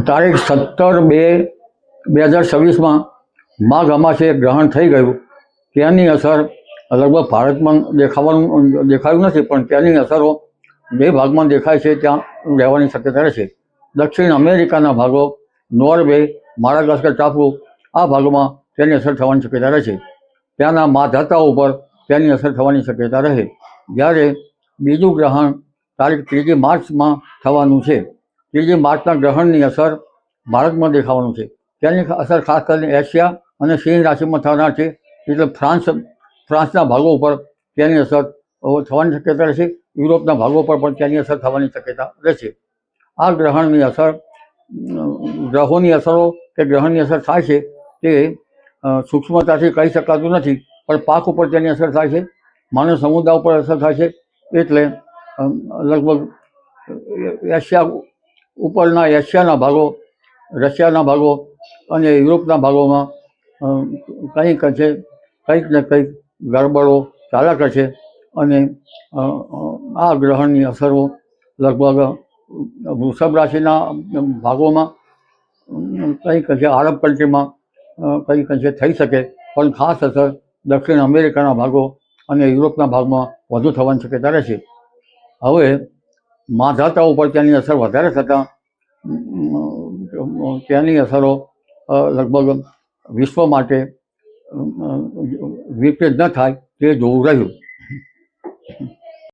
તારીખ 17/2/2026 માઘ અમાસે ગ્રહણ થઈ ગયું. તેની અસર લગભગ ભારતમાં દેખાયું નથી, પણ તેની અસરો જે ભાગમાં દેખાય છે ત્યાં રહેવાની શક્યતા રહેશે. દક્ષિણ અમેરિકાના ભાગો, નોર્વે, માડાગાસ્કર ટાપુ, આ ભાગોમાં તેની અસર થવાની શક્યતા રહેશે. ત્યાંના માધાતાઓ ઉપર તેની અસર થવાની શક્યતા રહે. જ્યારે બીજું ગ્રહણ તારીખ 3 માર્ચમાં થવાનું છે. 3 માર્ચના ગ્રહણની અસર ભારતમાં દેખાવાનું છે. તેની અસર ખાસ કરીને એશિયા અને સિંહ રાશિમાં થનાર છે. એટલે ફ્રાન્સના ભાગો ઉપર તેની અસર થવાની શક્યતા રહેશે. યુરોપના ભાગો પર પણ તેની અસર થવાની શક્યતા રહેશે. આ ગ્રહણની અસર, ગ્રહોની અસરો કે ગ્રહણની અસર થાય છે તે સૂક્ષ્મતાથી કહી શકાતું નથી, પણ પાક ઉપર તેની અસર થાય છે, માનવ સમુદાય ઉપર અસર થાય છે. એટલે લગભગ એશિયાના ભાગો, રશિયાના ભાગો અને યુરોપના ભાગોમાં કંઈક ને કંઈક ગડબડો ચાલ્યા કરશે. અને આ ગ્રહણની અસરો લગભગ વૃષભ રાશિના ભાગોમાં, કંઈક છે આરબ કન્ટ્રીમાં કંઈક અંશે થઈ શકે, પણ ખાસ અસર દક્ષિણ અમેરિકાના ભાગો અને યુરોપના ભાગમાં વધુ થવાની શક્યતા રહેશે. હવે માધાતાઓ ઉપર તેની અસર વધારે થતાં તેની અસરો લગભગ વિશ્વ માટે વિપરીત ન થાય તે જોવું રહ્યું.